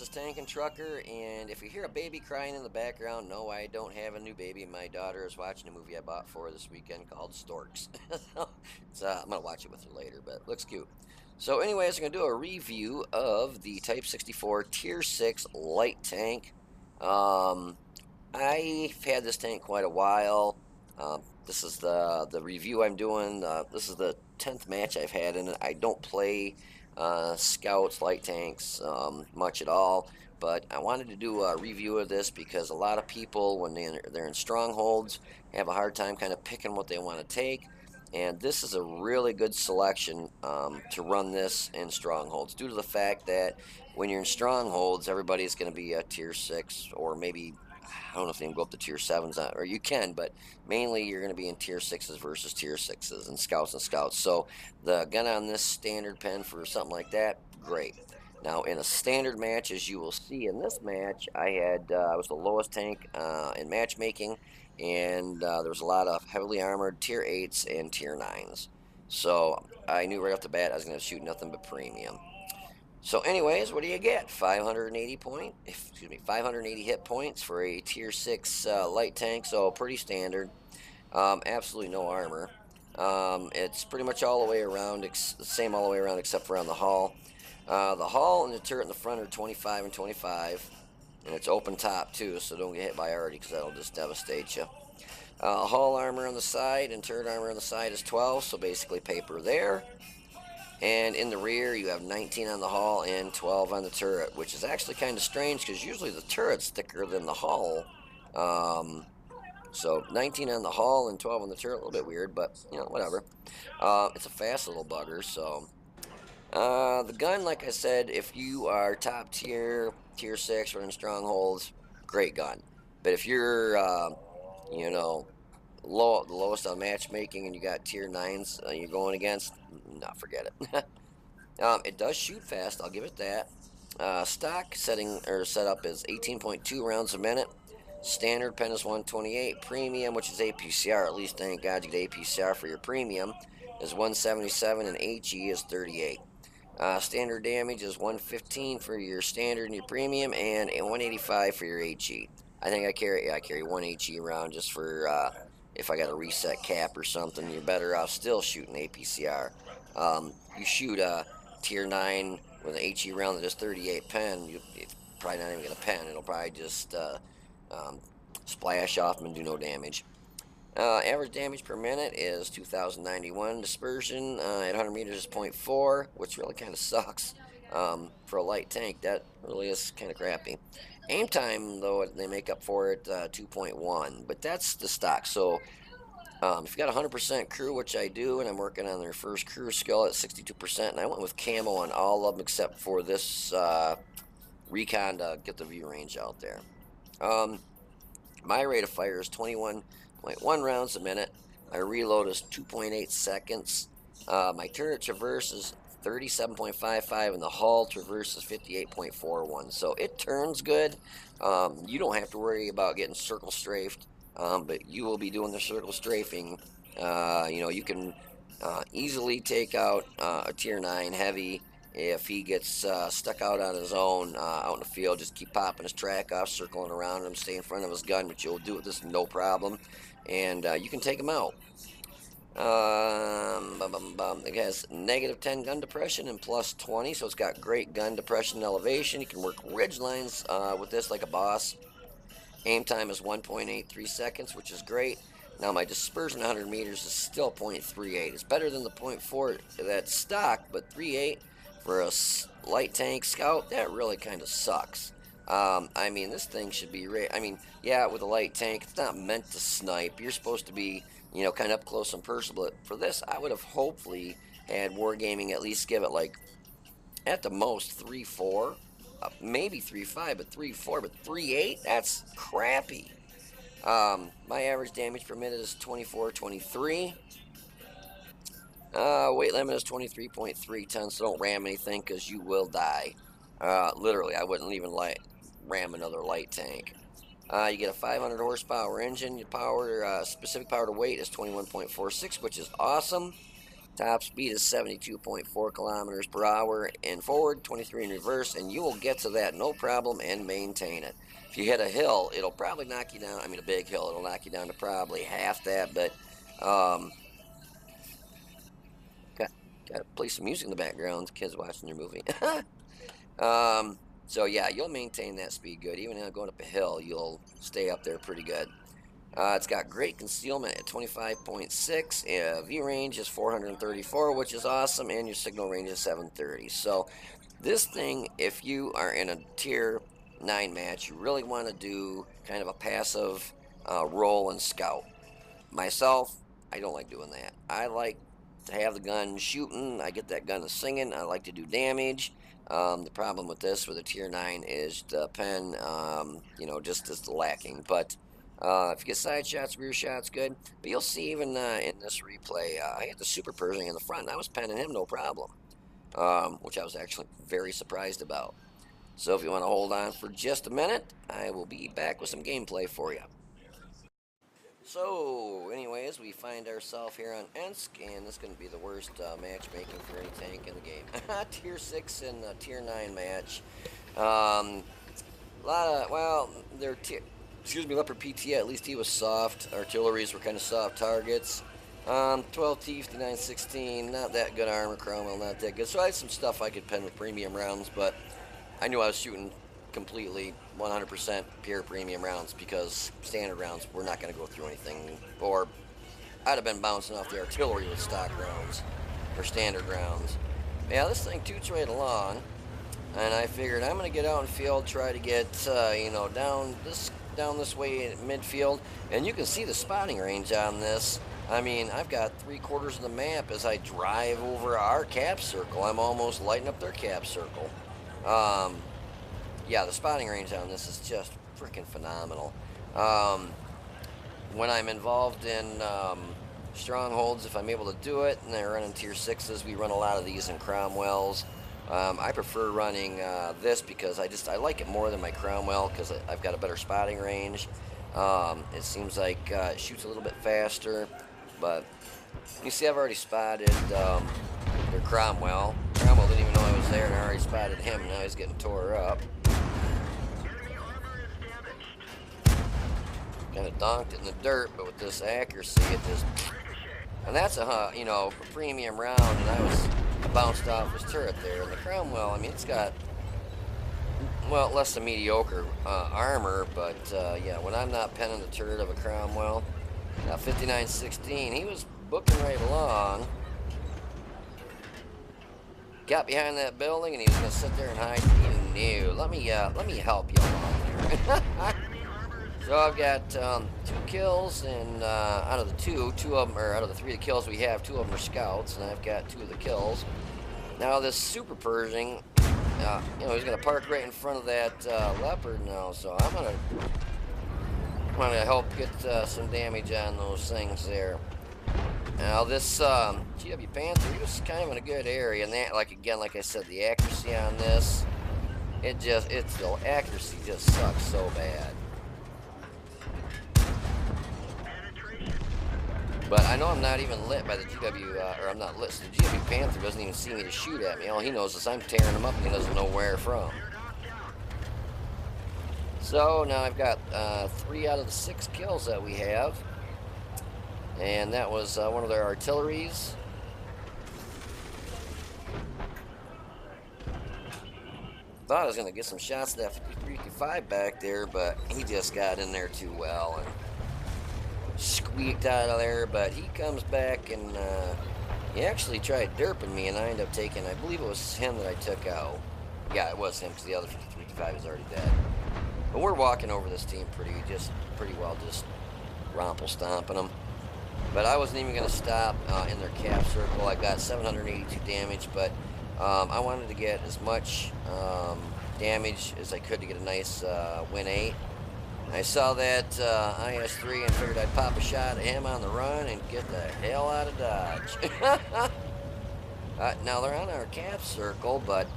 this is Tank and Trucker, and if you hear a baby crying in the background, no, I don't have a new baby. My daughter is watching a movie I bought for her this weekend called Storks. I'm going to watch it with her later, but it looks cute. So anyways, I'm going to do a review of the Type 64 Tier 6 light tank. Um, I've had this tank quite a while. This is the review I'm doing. This is the 10th match I've had in it. I don't play scouts, light tanks much at all, but I wanted to do a review of this because a lot of people, when they're in strongholds, have a hard time kind of picking what they want to take. And this is a really good selection to run this in strongholds due to the fact that when you're in strongholds, everybody's going to be a tier 6 or maybe I don't know if they can go up to tier 7s, or you can, but mainly you're going to be in tier 6s versus tier 6s and scouts. So the gun on this standard pen for something like that, great. Now in a standard match, as you will see in this match, I was the lowest tank in matchmaking, and there was a lot of heavily armored tier 8s and tier 9s. So I knew right off the bat I was going to shoot nothing but premium. So anyways, what do you get? 580 hit points for a tier 6 light tank, so pretty standard. Absolutely no armor. It's pretty much all the way around, the same all the way around except for on the hull. The hull and the turret in the front are 25 and 25, and it's open top too, so don't get hit by arty because that'll just devastate you. Hull armor on the side and turret armor on the side is 12, so basically paper there. And in the rear, you have 19 on the hull and 12 on the turret, which is actually kind of strange because usually the turret's thicker than the hull. So 19 on the hull and 12 on the turret, a little bit weird, but whatever. It's a fast little bugger. So the gun, like I said, if you are top tier, tier 6, running strongholds, great gun. But if you're, the lowest on matchmaking and you got tier 9s you're going against, no, forget it. It does shoot fast, I'll give it that. Stock setup is 18.2 rounds a minute. Standard pen is 128. Premium, which is APCR, at least thank God you get APCR for your premium, is 177, and HE is 38. Standard damage is 115 for your standard and your premium, and 185 for your HE. I think I carry 1 HE around just for if I got a reset cap or something. You're better off still shooting APCR. You shoot a tier 9 with an HE round that is 38 pen, it's probably not even going to pen. It'll probably just splash off and do no damage. Average damage per minute is 2,091. Dispersion at 100 meters is 0.4, which really kind of sucks for a light tank. That really is kind of crappy. Aim time, though, they make up for it 2.1, but that's the stock. So if you got 100% crew, which I do, and I'm working on their first crew skill at 62%, and I went with camo on all of them except for this recon to get the view range out there. My rate of fire is 21.1 rounds a minute. My reload is 2.8 seconds. My turret traverse is 37.55, and the hull traverse is 58.41. So it turns good. You don't have to worry about getting circle strafed, but you will be doing the circle strafing. You can easily take out a tier 9 heavy. If he gets stuck out on his own out in the field, just keep popping his track off, circling around him, stay in front of his gun, which you'll do with this no problem, and you can take him out. It has negative 10 gun depression and plus 20, so it's got great gun depression and elevation. You can work ridge lines with this like a boss. Aim time is 1.83 seconds, which is great. Now my dispersion 100 meters is still 0.38. It's better than the 0.4 that's stock, but 3.8 for a light tank scout, that really kind of sucks. This thing should be yeah, with a light tank, it's not meant to snipe. You're supposed to be, kind of up close and personal. But for this, I would have hopefully had Wargaming at least give it like at the most 3.4, maybe 3.5, but 3.4, but 3.8, that's crappy. My average damage per minute is 24-23. Weight limit is 23.3 tons, so don't ram anything because you will die. Literally, I wouldn't even ram another light tank. You get a 500 horsepower engine. Your specific power to weight is 21.46, which is awesome. Top speed is 72.4 kilometers per hour in forward, 23 in reverse, and you will get to that no problem and maintain it. If you hit a hill, it'll probably knock you down. I mean, a big hill, it'll knock you down to probably half that, but um, got to play some music in the background. Kids watching their movie. So yeah, you'll maintain that speed good. Even going up a hill, you'll stay up there pretty good. It's got great concealment at 25.6. View range is 434, which is awesome, and your signal range is 730. So this thing, if you are in a tier 9 match, you really want to do kind of a passive roll and scout. Myself, I don't like doing that. I like to have the gun shooting. I get that gun singing. I like to do damage. The problem with this, with a tier 9, is the pen, just is lacking. But if you get side shots, rear shots, good. But you'll see even in this replay, I had the Super Pershing in the front, and I was penning him no problem, which I was actually very surprised about. So if you want to hold on for just a minute, I will be back with some gameplay for you. So, anyways, we find ourselves here on Ensk, and this is going to be the worst matchmaking for any tank in the game. Tier 6 and Tier 9 match. They're Leopard PT, at least he was soft. Artilleries were kind of soft targets. 12T, 5916, not that good armor. Cromwell, not that good. So I had some stuff I could pen with premium rounds, but I knew I was shooting completely 100% pure premium rounds, because standard rounds were not going to go through anything, or I'd have been bouncing off the artillery with stock rounds or standard rounds. Yeah, this thing toots right along, and I figured I'm going to get out in field, try to get down this way in midfield, and you can see the spotting range on this. I mean, I've got 3/4 of the map as I drive over our cap circle. I'm almost lighting up their cap circle. Yeah, the spotting range on this is just freaking phenomenal. When I'm involved in strongholds, if I'm able to do it, and they're running tier 6s, we run a lot of these in Cromwells. I prefer running this because I like it more than my Cromwell, because I've got a better spotting range. It seems like it shoots a little bit faster, but you see I've already spotted their Cromwell. Cromwell didn't even know I was there, and I already spotted him. Now he's getting tore up. Kind of donked it in the dirt, but with this accuracy, it just... And that's a premium round, and I bounced off his turret there. And the Cromwell, I mean, it's got, well, less than mediocre armor, but yeah, when I'm not penning the turret of a Cromwell. Now 5916, he was booking right along. Got behind that building, and he was going to sit there and hide. He knew. Let me help you along here. So I've got 2 kills, and out of the two of them, or out of the 3 kills we have, 2 of them are scouts, and I've got 2 of the kills. Now this Super Pershing, he's going to park right in front of that Leopard now, so I'm going to help get some damage on those things there. Now this GW Panther, he was kind of in a good area, and that, like I said, the accuracy on this, the accuracy just sucks so bad. But I know I'm not even lit by the GW, or I'm not lit, so the GW Panther doesn't even see me to shoot at me. All he knows is I'm tearing him up, and he doesn't know where from. So now I've got 3 out of the 6 kills that we have. And that was one of their artilleries. Thought I was going to get some shots at that 5355 back there, but he just got in there too well and squeaked out of there. But he comes back, and he actually tried derping me, and I ended up taking, I believe it was him that I took out. Yeah, it was him, because the other 5355 is already dead. But we're walking over this team pretty well, just romple stomping them. But I wasn't even going to stop in their cap circle. I got 782 damage, but I wanted to get as much damage as I could to get a nice win 8. I saw that IS-3 and figured I'd pop a shot at him on the run and get the hell out of Dodge. Now they're on our cap circle, but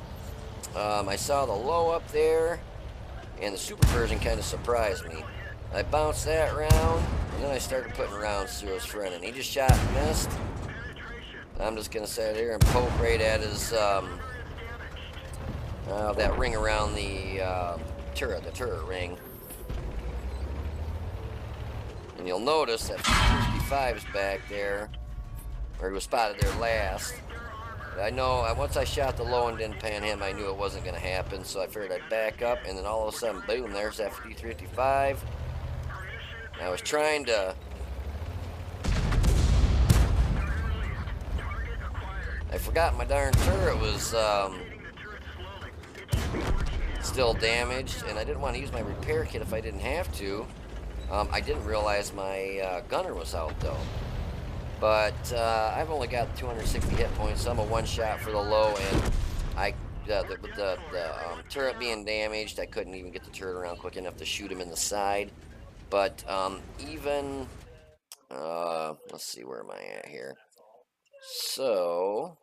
I saw the low up there, and the Super Pershing kind of surprised me. I bounced that round, and then I started putting rounds through his friend, and he just shot and missed. I'm just gonna sit here and poke right at his that ring around the turret ring. And you'll notice that 55's back there, or he was spotted there last. I know once I shot the low and didn't pan him, I knew it wasn't going to happen, so I figured I'd back up, and then all of a sudden, boom, there's that 55. I was trying to... I forgot my darn turret was still damaged, and I didn't want to use my repair kit if I didn't have to. I didn't realize my gunner was out, though. But I've only got 260 hit points, so I'm a one-shot for the low, and the turret being damaged, I couldn't even get the turret around quick enough to shoot him in the side. But even, let's see, where am I at here? So,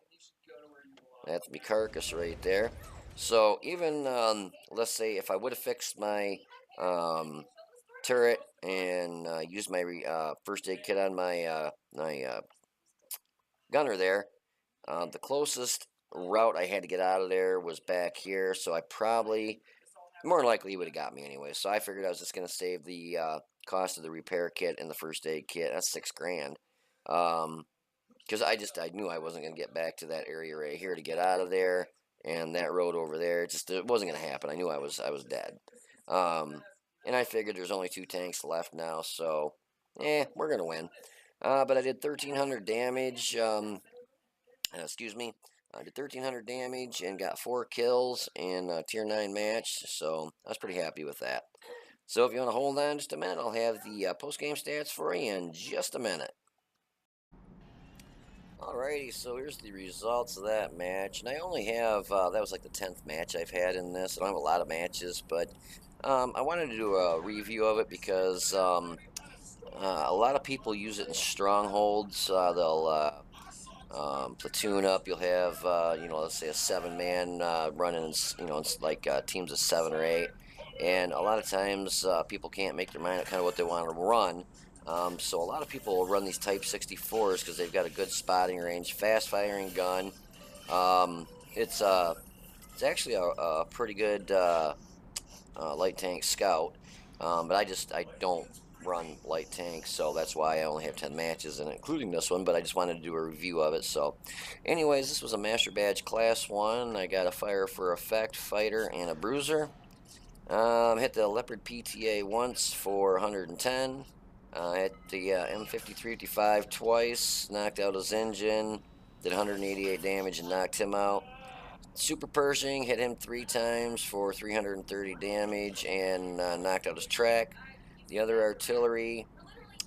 that's my carcass right there. So even, let's say if I would have fixed my turret and used my first aid kit on my gunner there, the closest route I had to get out of there was back here, so I probably, more than likely, he would have got me anyway. So I figured I was just going to save the cost of the repair kit and the first aid kit. That's $6,000. Because I knew I wasn't going to get back to that area right here to get out of there, and that road over there, it wasn't going to happen. I knew I was dead. And I figured there's only 2 tanks left now, so we're going to win. But I did 1,300 damage. Excuse me. I did 1,300 damage and got 4 kills in a tier 9 match, so I was pretty happy with that. So if you want to hold on just a minute, I'll have the post-game stats for you in just a minute. Alrighty, so here's the results of that match, and I only have, that was like the 10th match I've had in this. I don't have a lot of matches, but I wanted to do a review of it because a lot of people use it in strongholds. They'll platoon up. You'll have, let's say a 7-man running, it's like teams of 7 or 8. And a lot of times people can't make their mind up kind of what they want to run. So a lot of people will run these Type 64s because they've got a good spotting range, fast-firing gun. It's actually a pretty good light tank scout, but I don't run light tanks, so that's why I only have 10 matches in it, including this one, but I just wanted to do a review of it. So anyways, this was a Master Badge Class 1. I got a Fire for Effect, Fighter, and a Bruiser. Hit the Leopard PTA once for 110. Hit the M5355 twice, knocked out his engine, did 188 damage and knocked him out. Super Pershing, hit him 3 times for 330 damage and knocked out his track. The other artillery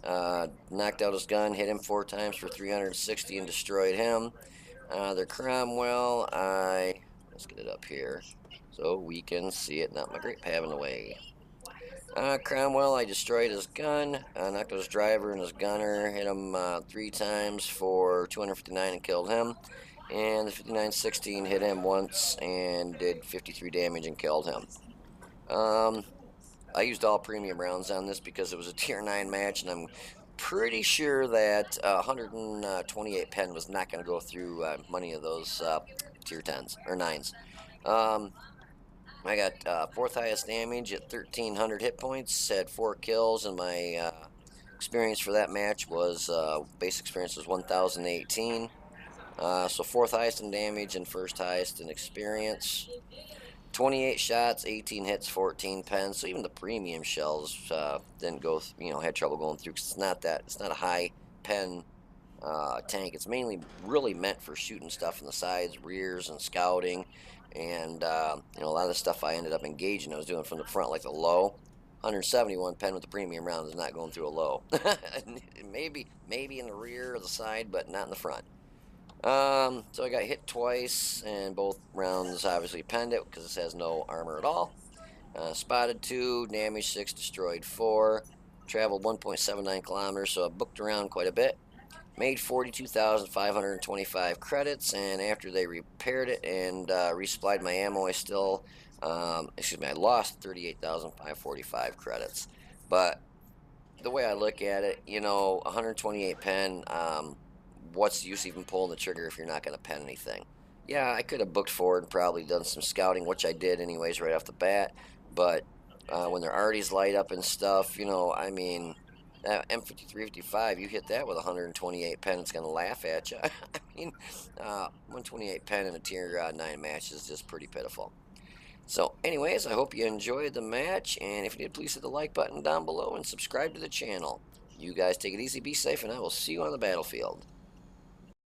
knocked out his gun, hit him 4 times for 360 and destroyed him. The Cromwell, let's get it up here so we can see it, not my grape having away. Cromwell, I destroyed his gun, knocked out his driver and his gunner, hit him 3 times for 259 and killed him. And the 5916 hit him once and did 53 damage and killed him. I used all premium rounds on this because it was a tier 9 match, and I'm pretty sure that 128 pen was not going to go through many of those tier 10s or 9s. I got 4th highest damage at 1,300 hit points, had 4 kills, and my experience for that match was, base experience was 1,018. So 4th highest in damage and 1st highest in experience. 28 shots, 18 hits, 14 pens. So even the premium shells didn't go, had trouble going through because it's not a high pen tank. It's mainly really meant for shooting stuff in the sides, rears, and scouting. And a lot of the stuff I ended up engaging, I was doing from the front, like the low. 171 pen with the premium round is not going through a low. maybe in the rear or the side, but not in the front. So I got hit twice, and both rounds obviously penned it because this has no armor at all. Spotted 2, damaged 6, destroyed 4. Traveled 1.79 kilometers, so I booked around quite a bit. Made 42,525 credits, and after they repaired it and resupplied my ammo, I lost 38,545 credits. But the way I look at it, 128 pen, what's the use even pulling the trigger if you're not going to pen anything? Yeah, I could have booked forward and probably done some scouting, which I did anyways right off the bat. But when their arties light up and stuff, you know, I mean, that M5355, you hit that with 128 pen, it's going to laugh at you. I mean, 128 pen in a Tier 9 match is just pretty pitiful. So anyways, I hope you enjoyed the match, and if you did, please hit the like button down below and subscribe to the channel. You guys take it easy, be safe, and I will see you on the battlefield.